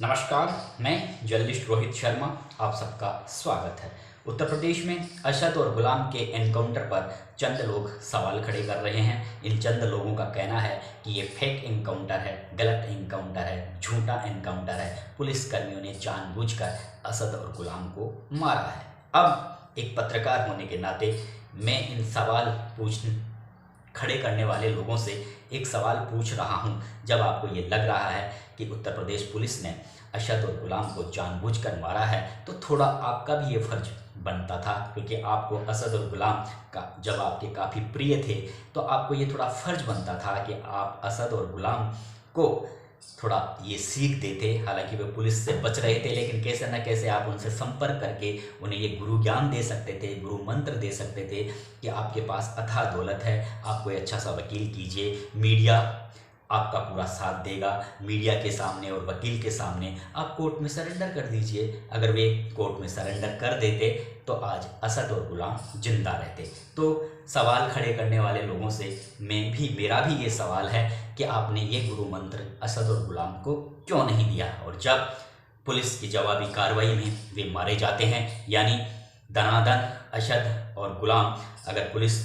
नमस्कार, मैं जर्नलिस्ट रोहित शर्मा। आप सबका स्वागत है। उत्तर प्रदेश में असद और गुलाम के एनकाउंटर पर चंद लोग सवाल खड़े कर रहे हैं। इन चंद लोगों का कहना है कि ये फेक एनकाउंटर है, गलत एनकाउंटर है, झूठा एनकाउंटर है। पुलिसकर्मियों ने जानबूझकर असद और गुलाम को मारा है। अब एक पत्रकार होने के नाते मैं इन खड़े करने वाले लोगों से एक सवाल पूछ रहा हूं। जब आपको ये लग रहा है कि उत्तर प्रदेश पुलिस ने अशद और गुलाम को जानबूझकर मारा है, तो थोड़ा आपका भी ये फर्ज बनता था, क्योंकि आपको असद और गुलाम का जब आपके काफ़ी प्रिय थे तो आपको ये थोड़ा फर्ज बनता था कि आप असद और गुलाम को थोड़ा ये सीख देते। हालांकि वे पुलिस से बच रहे थे, लेकिन कैसे न कैसे आप उनसे संपर्क करके उन्हें ये गुरु ज्ञान दे सकते थे, गुरु मंत्र दे सकते थे कि आपके पास अथाह दौलत है, आप कोई अच्छा सा वकील कीजिए, मीडिया आपका पूरा साथ देगा। मीडिया के सामने और वकील के सामने आप कोर्ट में सरेंडर कर दीजिए। अगर वे कोर्ट में सरेंडर कर देते तो आज असद और गुलाम जिंदा रहते। तो सवाल खड़े करने वाले लोगों से मेरा भी ये सवाल है कि आपने ये गुरु मंत्र असद और गुलाम को क्यों नहीं दिया। और जब पुलिस की जवाबी कार्रवाई में वे मारे जाते हैं, यानी दनादन असद और गुलाम अगर पुलिस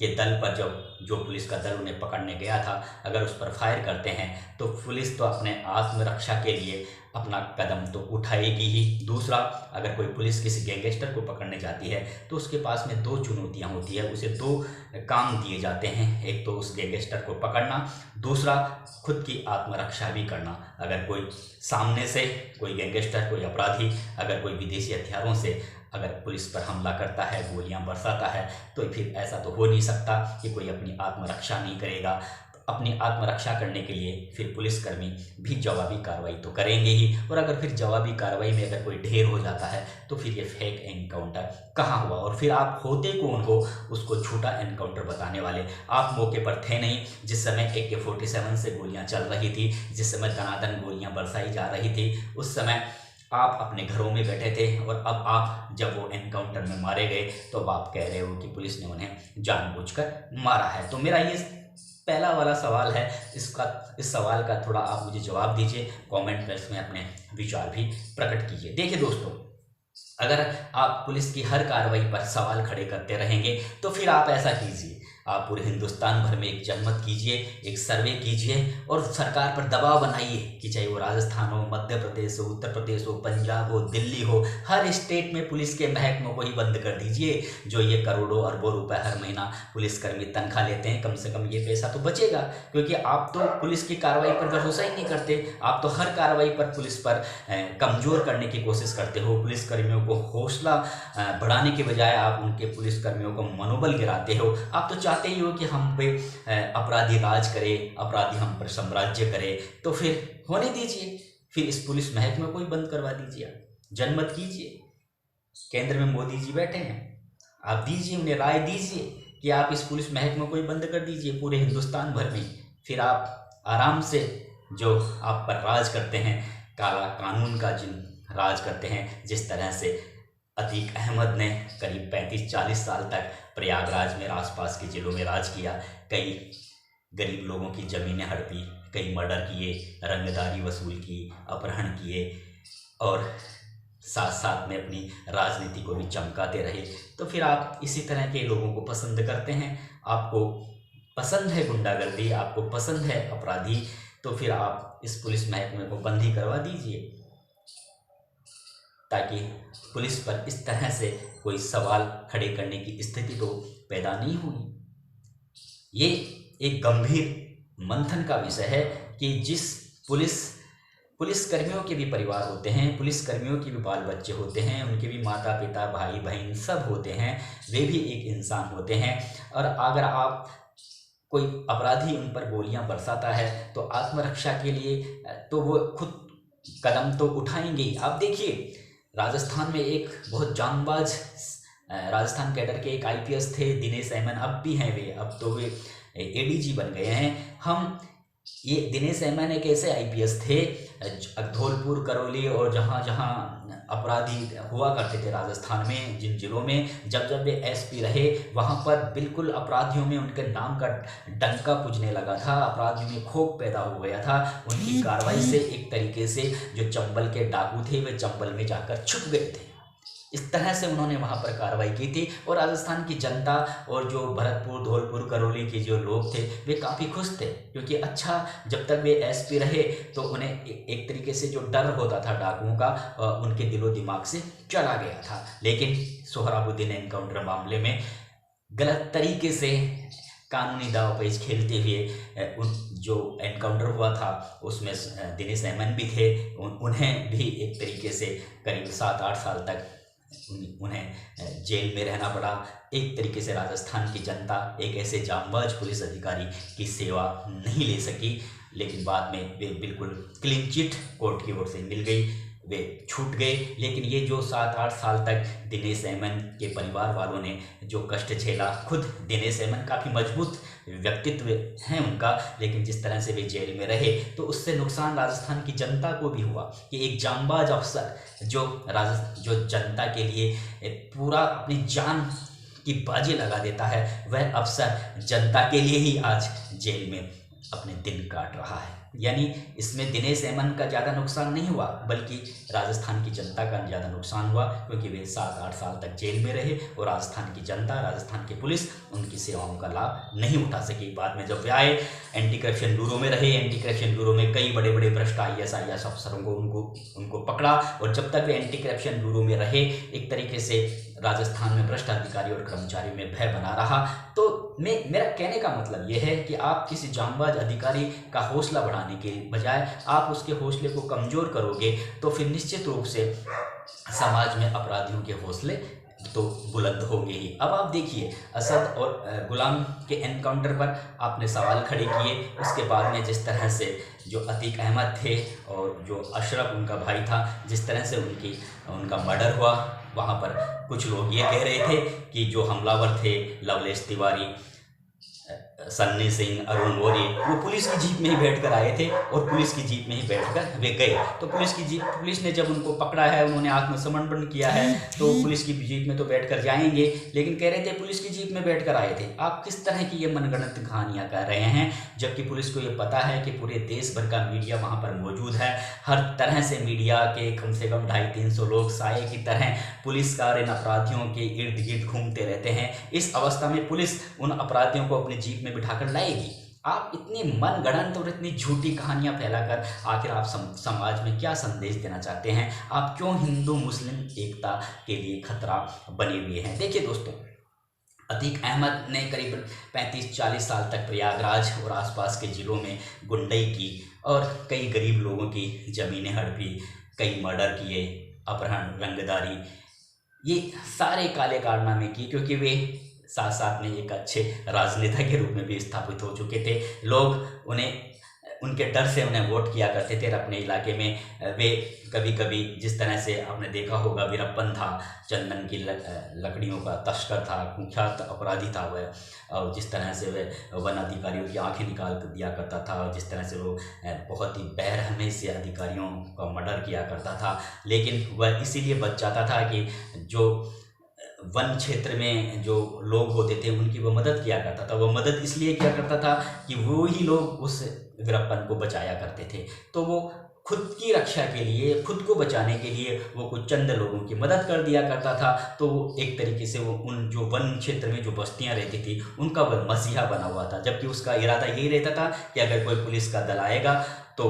के दल पर जो पुलिस का दल उन्हें पकड़ने गया था, अगर उस पर फायर करते हैं तो पुलिस तो अपने आत्मरक्षा के लिए अपना कदम तो उठाएगी ही। दूसरा, अगर कोई पुलिस किसी गैंगस्टर को पकड़ने जाती है तो उसके पास में दो चुनौतियां होती है, उसे दो काम दिए जाते हैं। एक तो उस गैंगस्टर को पकड़ना, दूसरा खुद की आत्मरक्षा भी करना। अगर कोई सामने से कोई गैंगस्टर, कोई अपराधी अगर कोई विदेशी हथियारों से अगर पुलिस पर हमला करता है, गोलियां बरसाता है, तो फिर ऐसा तो हो नहीं सकता कि कोई अपनी आत्मरक्षा नहीं करेगा। अपनी आत्मरक्षा करने के लिए फिर पुलिसकर्मी भी जवाबी कार्रवाई तो करेंगे ही। और अगर फिर जवाबी कार्रवाई में अगर कोई ढेर हो जाता है तो फिर ये फेक एनकाउंटर कहाँ हुआ, और फिर आप होते कौन हो उसको झूठा एनकाउंटर बताने वाले। आप मौके पर थे नहीं जिस समय AK-47 से गोलियां चल रही थी, जिस समय दनादन गोलियां बरसाई जा रही थी, उस समय आप अपने घरों में बैठे थे। और अब आप जब वो एनकाउंटर में मारे गए तो अब आप कह रहे हो कि पुलिस ने उन्हें जानबूझकर मारा है। तो मेरा ये पहला वाला सवाल है, इस सवाल का थोड़ा आप मुझे जवाब दीजिए। कमेंट बॉक्स में अपने विचार भी प्रकट कीजिए। देखिए दोस्तों, अगर आप पुलिस की हर कार्रवाई पर सवाल खड़े करते रहेंगे तो फिर आप ऐसा कीजिए, आप पूरे हिंदुस्तान भर में एक जनमत कीजिए, एक सर्वे कीजिए और सरकार पर दबाव बनाइए कि चाहे वो राजस्थान हो, मध्य प्रदेश हो, उत्तर प्रदेश हो, पंजाब हो, दिल्ली हो, हर स्टेट में पुलिस के महकमों को ही बंद कर दीजिए। जो ये करोड़ों अरबों रुपए हर महीना पुलिसकर्मी तनख्वाह लेते हैं, कम से कम ये पैसा तो बचेगा। क्योंकि आप तो पुलिस की कार्रवाई पर भरोसा ही नहीं करते, आप तो हर कार्रवाई पर पुलिस पर कमज़ोर करने की कोशिश करते हो। पुलिसकर्मियों को हौसला बढ़ाने के बजाय आप उनके पुलिसकर्मियों को मनोबल गिराते हो। आप तो चाहते ही हो कि हम पे अपराधी राज करे, अपराधी हम पर साम्राज्य करे। तो फिर होने दीजिए, फिर इस पुलिस महकमे को ही बंद करवा दीजिए, जनमत कीजिए। केंद्र में मोदी जी बैठे हैं, आप दीजिए, उन्हें राय दीजिए कि आप इस पुलिस महकमे को ही बंद कर दीजिए पूरे हिंदुस्तान भर में। फिर आप आराम से जो आप पर राज करते हैं, काला कानून का जिन राज करते हैं, जिस तरह से अतीक अहमद ने करीब 35-40 साल तक प्रयागराज में आसपास के जिलों में राज किया, कई गरीब लोगों की ज़मीनें हड़पी, कई मर्डर किए, रंगदारी वसूल की, अपहरण किए और साथ साथ में अपनी राजनीति को भी चमकाते रहे। तो फिर आप इसी तरह के लोगों को पसंद करते हैं। आपको पसंद है गुंडागर्दी, आपको पसंद है अपराधी, तो फिर आप इस पुलिस महकमे को बंद ही करवा दीजिए, ताकि पुलिस पर इस तरह से कोई सवाल खड़े करने की स्थिति तो पैदा नहीं हुई। ये एक गंभीर मंथन का विषय है कि जिस पुलिसकर्मियों के भी परिवार होते हैं, पुलिसकर्मियों के भी बाल बच्चे होते हैं, उनके भी माता पिता, भाई बहन सब होते हैं, वे भी एक इंसान होते हैं। और अगर आप कोई अपराधी उन पर गोलियां बरसाता है तो आत्मरक्षा के लिए तो वो खुद कदम तो उठाएंगे ही। आप देखिए, राजस्थान में एक बहुत जांबाज राजस्थान कैडर के एक IPS थे, दिनेश एमन, अब भी हैं वे, अब तो वे ADG बन गए हैं। ये दिनेश एमन एक ऐसे IPS थे, धौलपुर, करौली और जहाँ जहाँ अपराधी हुआ करते थे राजस्थान में, जिन जिलों में जब जब वे एसपी रहे वहाँ पर बिल्कुल अपराधियों में उनके नाम का डंका पूजने लगा था, अपराधियों में खौफ पैदा हो गया था। उनकी कार्रवाई से एक तरीके से जो चंबल के डाकू थे वे चंबल में जाकर छुप गए थे। इस तरह से उन्होंने वहाँ पर कार्रवाई की थी और राजस्थान की जनता और जो भरतपुर, धौलपुर, करौली के जो लोग थे वे काफ़ी खुश थे, क्योंकि अच्छा जब तक वे एसपी रहे तो उन्हें एक तरीके से जो डर होता था डाकुओं का उनके दिलो दिमाग से चला गया था। लेकिन सोहराबुद्दीन एनकाउंटर मामले में गलत तरीके से कानूनी दावपेच खेलते हुए उन जो एनकाउंटर हुआ था उसमें दिनेश अहमद भी थे, उन्हें भी एक तरीके से करीब 7-8 साल तक उन्हें जेल में रहना पड़ा। एक तरीके से राजस्थान की जनता एक ऐसे जांबाज पुलिस अधिकारी की सेवा नहीं ले सकी, लेकिन बाद में वे बिल्कुल क्लीन चिट कोर्ट की ओर से मिल गई, वे छूट गए। लेकिन ये जो 7-8 साल तक दिनेश अहमद के परिवार वालों ने जो कष्ट झेला, खुद दिनेश अहमद काफ़ी मजबूत व्यक्तित्व है उनका, लेकिन जिस तरह से वे जेल में रहे तो उससे नुकसान राजस्थान की जनता को भी हुआ कि एक जांबाज अफसर जो जनता के लिए पूरा अपनी जान की बाजी लगा देता है, वह अफसर जनता के लिए ही आज जेल में अपने दिन काट रहा है। यानी इसमें दिनेश अहमद का ज़्यादा नुकसान नहीं हुआ, बल्कि राजस्थान की जनता का ज़्यादा नुकसान हुआ, क्योंकि वे 7-8 साल तक जेल में रहे और राजस्थान की जनता, राजस्थान की पुलिस उनकी सेवाओं का लाभ नहीं उठा सकी। बाद में जब वे आए, एंटी करप्शन ब्यूरो में रहे, एंटी करप्शन ब्यूरो में कई बड़े बड़े भ्रष्ट IAS अफसरों को उनको पकड़ा, और जब तक वे एंटी करप्शन ब्यूरो में रहे एक तरीके से राजस्थान में भ्रष्ट अधिकारी और कर्मचारियों में भय बना रहा। तो मेरा कहने का मतलब यह है कि आप किसी जांबाज अधिकारी का हौसला बढ़ाने के बजाय आप उसके हौसले को कमज़ोर करोगे तो फिर निश्चित रूप से समाज में अपराधियों के हौसले तो बुलंद होंगे ही। अब आप देखिए, असद और गुलाम के एनकाउंटर पर आपने सवाल खड़े किए, उसके बाद में जिस तरह से जो अतीक अहमद थे और जो अशरफ उनका भाई था, जिस तरह से उनका मर्डर हुआ, वहाँ पर कुछ लोग ये कह रहे थे कि जो हमलावर थे लवलेश तिवारी, सन्नी सिंह, अरुण मौर्य, वो पुलिस की जीप में ही बैठकर आए थे और पुलिस की जीप में ही बैठकर वे गए। तो पुलिस ने जब उनको पकड़ा है, उन्होंने आत्मसमर्पण किया है, तो पुलिस की जीप में तो बैठकर जाएंगे, लेकिन कह रहे थे पुलिस की जीप में बैठकर आए थे। आप किस तरह की ये मनगढ़ंत कहानियां कह रहे हैं, जबकि पुलिस को ये पता है कि पूरे देश भर का मीडिया वहाँ पर मौजूद है। हर तरह से मीडिया के कम से कम 250-300 लोग साये की तरह पुलिसकार इन अपराधियों के इर्द गिर्द घूमते रहते हैं। इस अवस्था में पुलिस उन अपराधियों को अपनी जीप में बिठाकर लाएगी। आप इतनी मनगढ़ंत और इतनी झूठी कहानियां फैलाकर आखिर आप समाज में क्या संदेश देना चाहते हैं? आप क्यों हिंदू मुस्लिम एकता के लिए खतरा बने हुए हैं? देखिए दोस्तों, अतीक अहमद ने करीब 35-40 साल तक प्रयागराज और आसपास के ज़िलों में गुंडई की और कई गरीब लोगों की ज़मीनें हड़पी, कई मर्डर किए, अपहरण, रंगदारी, ये सारे काले कारनामे किए, क्योंकि वे साथ साथ में एक अच्छे राजनेता के रूप में भी स्थापित हो चुके थे। लोग उनके डर से उन्हें वोट किया करते थे। अपने इलाके में वे कभी कभी, जिस तरह से आपने देखा होगा, वीरप्पन था, चंदन की लकड़ियों का तस्कर था, कुख्यात अपराधी था वह, और जिस तरह से वह वन अधिकारियों की आंखें निकाल दिया करता था, और जिस तरह से वो बहुत ही बेरहमी से अधिकारियों का मर्डर किया करता था। लेकिन वह इसीलिए बच जाता था कि जो वन क्षेत्र में जो लोग होते थे उनकी वो मदद किया करता था। वो मदद इसलिए किया करता था कि वो ही लोग उस वीरप्पन को बचाया करते थे। तो वो खुद की रक्षा के लिए, खुद को बचाने के लिए वो कुछ चंद लोगों की मदद कर दिया करता था। तो एक तरीके से वो उन जो वन क्षेत्र में जो बस्तियां रहती थी उनका वह मसीहा बना हुआ था, जबकि उसका इरादा यही रहता था कि अगर कोई पुलिस का दल आएगा तो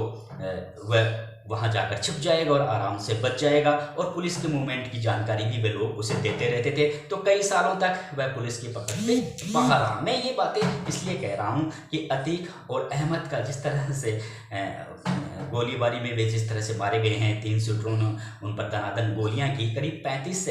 वह वहाँ जाकर छिप जाएगा और आराम से बच जाएगा, और पुलिस के मूवमेंट की जानकारी भी वे लोग उसे देते रहते थे। तो कई सालों तक वह पुलिस की पकड़ से बाहर रहा। मैं ये बातें इसलिए कह रहा हूँ कि अतीक और अहमद का जिस तरह से गोलीबारी में वे जिस तरह से मारे गए हैं, 3 शूटरों ने उन पर दनादन गोलियां की, करीब 35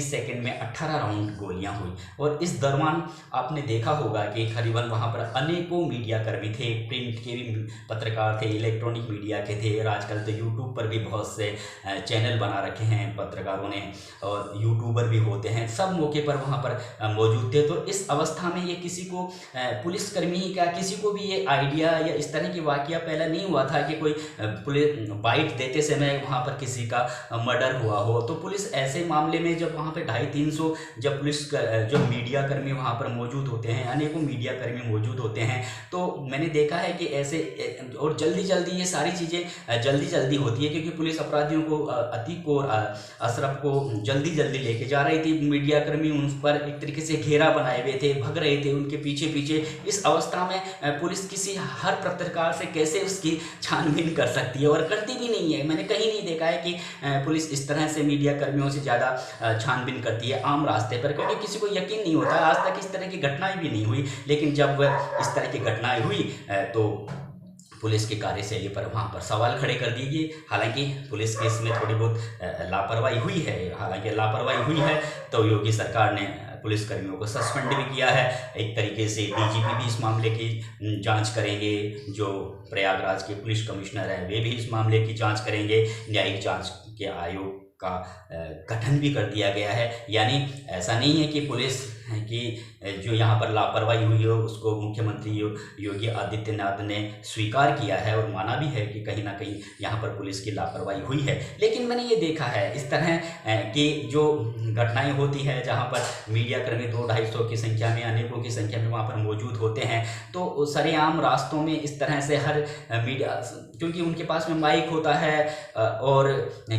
सेकंड में 18 राउंड गोलियां हुई। और इस दौरान आपने देखा होगा कि करीबन वहां पर अनेकों मीडिया कर्मी थे, प्रिंट के भी पत्रकार थे, इलेक्ट्रॉनिक मीडिया के थे, और आजकल तो यूट्यूब पर भी बहुत से चैनल बना रखे हैं पत्रकारों ने, और यूट्यूबर भी होते हैं, सब मौके पर वहाँ पर मौजूद थे। तो इस अवस्था में ये किसी को, पुलिसकर्मी का किसी को भी ये आइडिया या इस तरह की वाकया पहले नहीं हुआ था कि कोई पुलिस बाइट देते समय वहाँ पर किसी का मर्डर हुआ हो, तो पुलिस ऐसे मामले में जब वहाँ पे 250-300 जब पुलिस जो मीडिया कर्मी वहाँ पर मौजूद होते हैं, अनेकों मीडिया कर्मी मौजूद होते हैं, तो मैंने देखा है कि ऐसे और जल्दी जल्दी ये सारी चीज़ें जल्दी जल्दी होती है, क्योंकि पुलिस अपराधियों को, अतीक को और अशरफ को जल्दी जल्दी लेके जा रही थी। मीडिया कर्मी उन पर एक तरीके से घेरा बनाए हुए थे, भग रहे थे उनके पीछे पीछे। इस अवस्था में पुलिस किसी हर पत्रकार से कैसे उसकी छानबीन कर सकती है, और करती भी नहीं है। मैंने कहीं नहीं देखा है कि पुलिस इस तरह से मीडिया कर्मियों से ज़्यादा छानबीन करती है आम रास्ते पर, क्योंकि किसी को यकीन नहीं होता। आज तक इस तरह की घटनाएं भी नहीं हुई, लेकिन जब इस तरह की घटनाएं हुई तो पुलिस की कार्यशैली पर वहाँ पर सवाल खड़े कर दिए गए। हालांकि पुलिस की इसमें थोड़ी बहुत लापरवाही हुई है, तो योगी सरकार ने पुलिसकर्मियों को सस्पेंड भी किया है। एक तरीके से डीजीपी भी इस मामले की जांच करेंगे, जो प्रयागराज के पुलिस कमिश्नर हैं वे भी इस मामले की जांच करेंगे। न्यायिक जांच के आयोग का गठन भी कर दिया गया है। यानी ऐसा नहीं है कि पुलिस की जो यहाँ पर लापरवाही हुई हो उसको मुख्यमंत्री योगी आदित्यनाथ ने स्वीकार किया है और माना भी है कि कहीं ना कहीं यहाँ पर पुलिस की लापरवाही हुई है। लेकिन मैंने ये देखा है इस तरह की जो घटनाएं होती है जहाँ पर मीडिया कर्मी 200-250 की संख्या में, अनेकों की संख्या में वहाँ पर मौजूद होते हैं, तो सरेआम रास्तों में इस तरह से हर मीडिया, क्योंकि उनके पास में माइक होता है और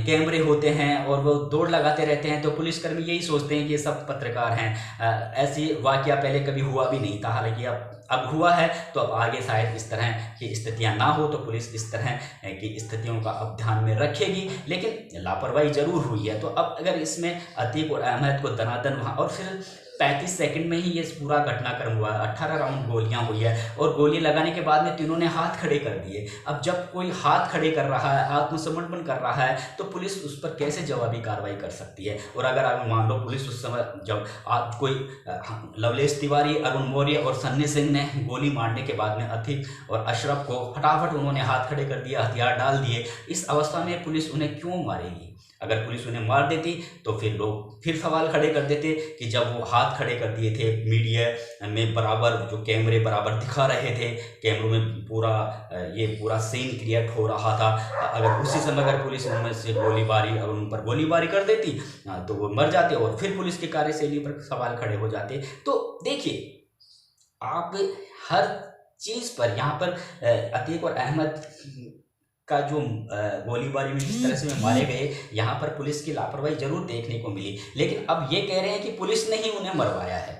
कैमरे होते हैं और वो दौड़ लगाते रहते हैं, तो पुलिसकर्मी यही सोचते हैं कि सब पत्रकार हैं। ऐसी वाकया पहले कभी हुआ भी नहीं था, हालांकि अब हुआ है, तो अब आगे शायद इस तरह की स्थितियां ना हो, तो पुलिस इस तरह की स्थितियों का अब ध्यान में रखेगी। लेकिन लापरवाही जरूर हुई है। तो अब अगर इसमें अतीक और अहमद को दनादन वहाँ, और फिर 35 सेकंड में ही ये पूरा घटनाक्रम हुआ, 18 राउंड गोलियां हुई है, और गोली लगाने के बाद में तीनों ने हाथ खड़े कर दिए। अब जब कोई हाथ खड़े कर रहा है, आत्मसमर्पण कर रहा है, तो पुलिस उस पर कैसे जवाबी कार्रवाई कर सकती है। और अगर आप मान लो पुलिस उस समय जब कोई लवलेश तिवारी, अरुण मौर्य और सन्नी सिंह ने गोली मारने के बाद में अतीक और अशरफ को फटाफट उन्होंने हाथ खड़े कर दिया, हथियार डाल दिए, इस अवस्था में पुलिस उन्हें क्यों मारेगी। अगर पुलिस उन्हें मार देती तो फिर लोग फिर सवाल खड़े कर देते कि जब वो हाथ खड़े कर दिए थे, मीडिया में बराबर जो कैमरे बराबर दिखा रहे थे, कैमरों में पूरा सीन क्रिएट हो रहा था, अगर उसी समय अगर पुलिस उनमें से गोलीबारी और उन पर गोलीबारी कर देती तो वो मर जाते और फिर पुलिस की कार्यशैली पर सवाल खड़े हो जाते। तो देखिए, आप हर चीज़ पर यहाँ पर अतीक और अहमद का जो गोलीबारी में जिस तरह से मारे गए, यहाँ पर पुलिस की लापरवाही जरूर देखने को मिली। लेकिन अब ये कह रहे हैं कि पुलिस ने ही उन्हें मरवाया है।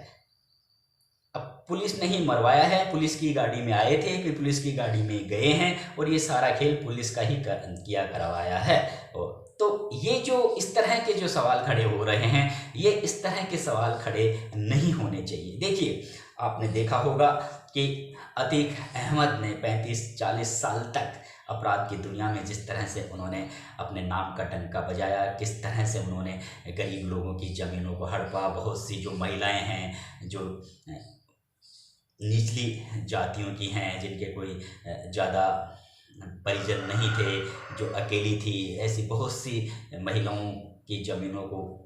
अब पुलिस ने ही मरवाया है, पुलिस की गाड़ी में आए थे, फिर पुलिस की गाड़ी में गए हैं, और ये सारा खेल पुलिस का ही किया करवाया है। तो ये जो इस तरह के जो सवाल खड़े हो रहे हैं, ये इस तरह के सवाल खड़े नहीं होने चाहिए। देखिए, आपने देखा होगा कि अतीक अहमद ने 35-40 साल तक अपराध की दुनिया में जिस तरह से उन्होंने अपने नाम का डंका बजाया, किस तरह से उन्होंने गरीब लोगों की ज़मीनों को हड़पा। बहुत सी जो महिलाएं हैं जो निचली जातियों की हैं, जिनके कोई ज़्यादा परिजन नहीं थे, जो अकेली थी, ऐसी बहुत सी महिलाओं की ज़मीनों को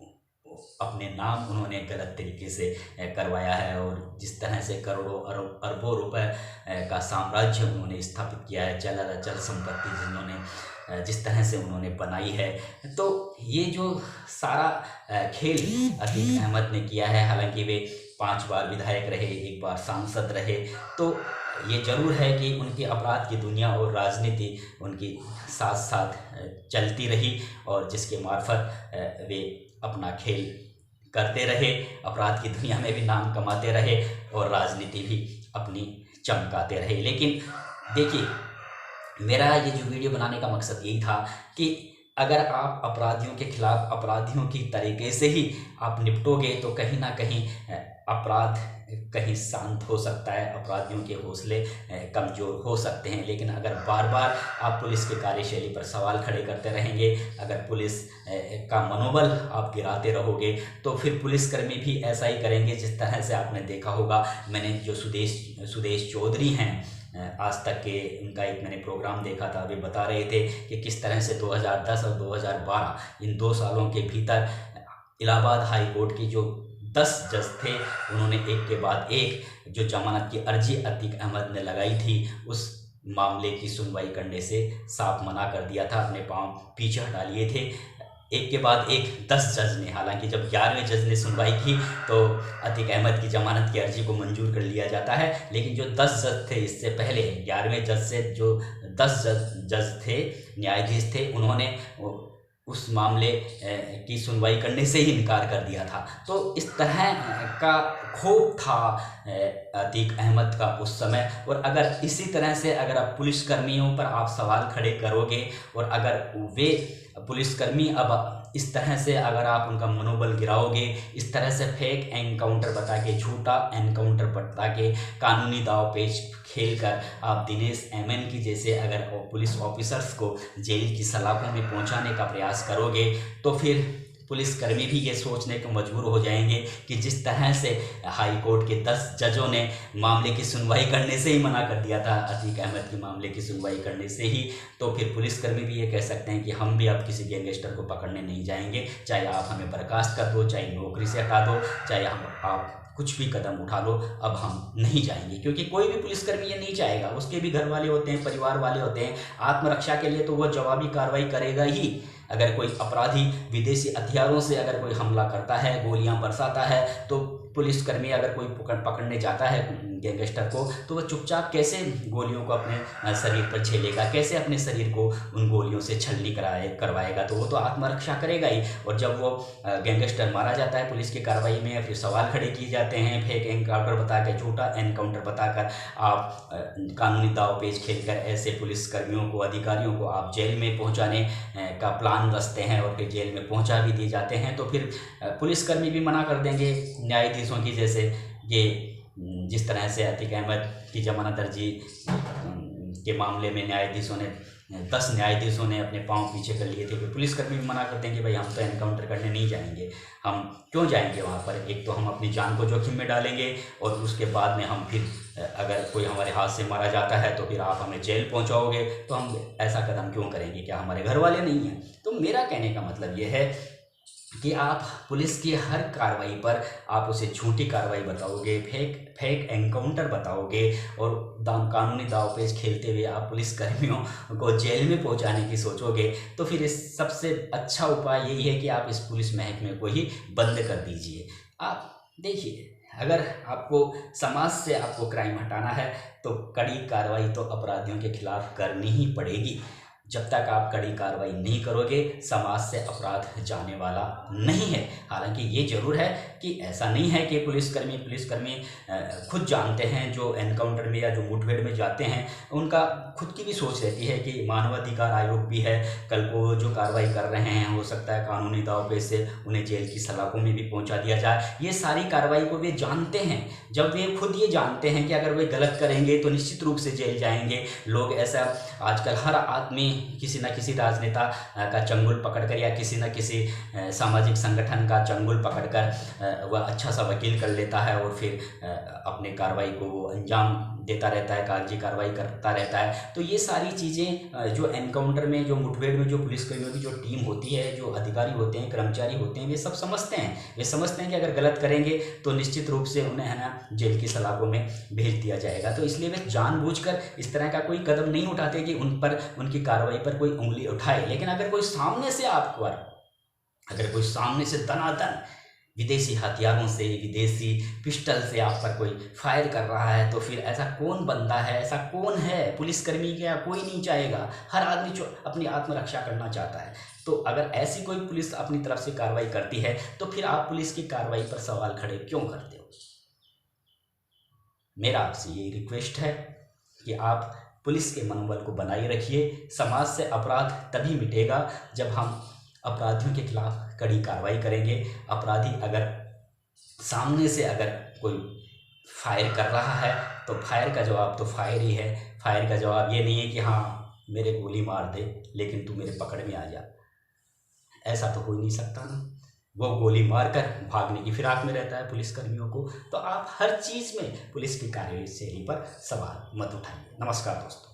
अपने नाम उन्होंने गलत तरीके से करवाया है, और जिस तरह से करोड़ों अरबों रुपए का साम्राज्य उन्होंने स्थापित किया है, चल संपत्ति जिन्होंने जिस तरह से उन्होंने बनाई है। तो ये जो सारा खेल अतीक अहमद ने किया है, हालांकि वे 5 बार विधायक रहे, 1 बार सांसद रहे, तो ये जरूर है कि उनकी अपराध की दुनिया और राजनीति उनकी साथ साथ चलती रही, और जिसके मार्फत वे अपना खेल करते रहे, अपराध की दुनिया में भी नाम कमाते रहे और राजनीति भी अपनी चमकाते रहे। लेकिन देखिए, मेरा ये जो वीडियो बनाने का मकसद यही था कि अगर आप अपराधियों के खिलाफ अपराधियों की तरीके से ही आप निपटोगे, तो कहीं ना कहीं अपराध कहीं शांत हो सकता है, अपराधियों के हौसले कमज़ोर हो सकते हैं। लेकिन अगर बार बार आप पुलिस की कार्यशैली पर सवाल खड़े करते रहेंगे, अगर पुलिस का मनोबल आप गिराते रहोगे, तो फिर पुलिसकर्मी भी ऐसा ही करेंगे। जिस तरह से आपने देखा होगा, मैंने जो सुदेश चौधरी हैं, आज तक के उनका एक मैंने प्रोग्राम देखा था, वे बता रहे थे कि किस तरह से 2010 और 2012 इन 2 सालों के भीतर इलाहाबाद हाई कोर्ट की जो 10 जज थे, उन्होंने एक के बाद एक जो जमानत की अर्जी अतीक अहमद ने लगाई थी, उस मामले की सुनवाई करने से साफ मना कर दिया था, अपने पांव पीछे हटा लिए थे। एक के बाद एक 10 जज ने, हालांकि जब 11वें जज ने सुनवाई की तो अतीक अहमद की जमानत की अर्जी को मंजूर कर लिया जाता है, लेकिन जो 10 जज थे इससे पहले 11वें जज से जो 10 जज थे, न्यायाधीश थे, उन्होंने उस मामले की सुनवाई करने से ही इनकार कर दिया था। तो इस तरह का खौफ था अतीक अहमद का उस समय। और अगर इसी तरह से अगर आप पुलिसकर्मियों पर आप सवाल खड़े करोगे और अगर वे पुलिसकर्मी अब इस तरह से अगर आप उनका मनोबल गिराओगे, इस तरह से फेक एनकाउंटर बता के, झूठा एनकाउंटर बता के, कानूनी दाव पेच खेल कर आप दिनेश एमएन की जैसे अगर पुलिस ऑफिसर्स को जेल की सलाखों में पहुंचाने का प्रयास करोगे, तो फिर पुलिसकर्मी भी ये सोचने को मजबूर हो जाएंगे कि जिस तरह से हाई कोर्ट के 10 जजों ने मामले की सुनवाई करने से ही मना कर दिया था, अतीक अहमद की मामले की सुनवाई करने से ही, तो फिर पुलिसकर्मी भी ये कह सकते हैं कि हम भी अब किसी गैंगस्टर को पकड़ने नहीं जाएंगे, चाहे आप हमें बर्खास्त कर दो, चाहे नौकरी से हटा दो, चाहे आप कुछ भी कदम उठा लो, अब हम नहीं जाएंगे। क्योंकि कोई भी पुलिसकर्मी ये नहीं चाहेगा, उसके भी घर वाले होते हैं, परिवार वाले होते हैं, आत्मरक्षा के लिए तो वह जवाबी कार्रवाई करेगा ही। अगर कोई अपराधी विदेशी हथियारों से अगर कोई हमला करता है, गोलियां बरसाता है, तो पुलिसकर्मी अगर कोई पकड़ने जाता है गैंगस्टर को, तो वह चुपचाप कैसे गोलियों को अपने शरीर पर झेलेगा, कैसे अपने शरीर को उन गोलियों से छलनी करवाएगा, तो वो तो आत्मरक्षा करेगा ही। और जब वो गैंगस्टर मारा जाता है पुलिस की कार्रवाई में, फिर सवाल खड़े किए जाते हैं, फेक एनकाउंटर बताकर, झूठा एनकाउंटर बताकर, आप कानूनी दाव पेच खेलकर ऐसे पुलिसकर्मियों को, अधिकारियों को आप जेल में पहुँचाने का प्लान रचते हैं और फिर जेल में पहुँचा भी दिए जाते हैं, तो फिर पुलिसकर्मी भी मना कर देंगे। न्यायाधीशों की जैसे ये जिस तरह से अतीक अहमद की जमानत अर्जी के मामले में 10 न्यायाधीशों ने अपने पांव पीछे कर लिए थे, फिर पुलिसकर्मी भी मना करते हैं कि भाई हम तो एनकाउंटर करने नहीं जाएंगे, हम क्यों जाएंगे वहाँ पर, एक तो हम अपनी जान को जोखिम में डालेंगे और उसके बाद में हम फिर अगर कोई हमारे हाथ से मारा जाता है तो फिर आप हमें जेल पहुँचाओगे, तो हम ऐसा कदम क्यों करेंगे, क्या हमारे घर वाले नहीं हैं। तो मेरा कहने का मतलब ये है कि आप पुलिस की हर कार्रवाई पर आप उसे झूठी कार्रवाई बताओगे, फेक एनकाउंटर बताओगे और कानूनी दाव पेच खेलते हुए आप पुलिसकर्मियों को जेल में पहुंचाने की सोचोगे, तो फिर इस सबसे अच्छा उपाय यही है कि आप इस पुलिस महकमे को ही बंद कर दीजिए। आप देखिए, अगर आपको समाज से आपको क्राइम हटाना है तो कड़ी कार्रवाई तो अपराधियों के खिलाफ करनी ही पड़ेगी। जब तक आप कड़ी कार्रवाई नहीं करोगे, समाज से अपराध जाने वाला नहीं है। हालांकि ये जरूर है कि ऐसा नहीं है कि पुलिसकर्मी खुद जानते हैं, जो एनकाउंटर में या जो मुठभेड़ में जाते हैं उनका खुद की भी सोच रहती है कि मानवाधिकार आयोग भी है, कल को जो कार्रवाई कर रहे हैं हो सकता है कानूनी दाव पेच से उन्हें जेल की सलाखों में भी पहुंचा दिया जाए। ये सारी कार्रवाई को वे जानते हैं। जब वे खुद ये जानते हैं कि अगर वे गलत करेंगे तो निश्चित रूप से जेल जाएंगे, लोग ऐसा आजकल हर आदमी किसी न किसी राजनेता का चंगुल पकड़कर या किसी न किसी सामाजिक संगठन का चंगुल पकड़कर वह अच्छा सा वकील कर लेता है और फिर अपने कार्रवाई को वो अंजाम देता रहता है, कागजी कार्रवाई करता रहता है। तो ये सारी चीज़ें जो एनकाउंटर में, जो मुठभेड़ में जो पुलिसकर्मियों की जो टीम होती है, जो अधिकारी होते हैं, कर्मचारी होते हैं, वे सब समझते हैं। वे समझते हैं कि अगर गलत करेंगे तो निश्चित रूप से उन्हें है ना जेल की सलाखों में भेज दिया जाएगा। तो इसलिए वे जानबूझकर इस तरह का कोई कदम नहीं उठाते कि उन पर, उनकी कार्रवाई पर कोई उंगली उठाए। लेकिन अगर कोई सामने से आपको, अगर कोई सामने से दनादन विदेशी हथियारों से, विदेशी पिस्टल से आप पर कोई फायर कर रहा है, तो फिर ऐसा कौन बंदा है, ऐसा कौन है पुलिसकर्मी, क्या कोई नहीं चाहेगा। हर आदमी जो अपनी आत्मरक्षा करना चाहता है। तो अगर ऐसी कोई पुलिस अपनी तरफ से कार्रवाई करती है तो फिर आप पुलिस की कार्रवाई पर सवाल खड़े क्यों करते हो। मेरा आपसे ये रिक्वेस्ट है कि आप पुलिस के मनोबल को बनाए रखिए। समाज से अपराध तभी मिटेगा जब हम अपराधियों के खिलाफ कड़ी कार्रवाई करेंगे। अपराधी अगर सामने से अगर कोई फायर कर रहा है तो फायर का जवाब तो फायर ही है। फायर का जवाब ये नहीं है कि हाँ मेरे गोली मार दे लेकिन तू मेरे पकड़ में आ जा। ऐसा तो हो ही नहीं सकता ना। वो गोली मारकर भागने की फिराक में रहता है पुलिसकर्मियों को। तो आप हर चीज़ में पुलिस की कार्यशैली पर सवाल मत उठाइए। नमस्कार दोस्तों।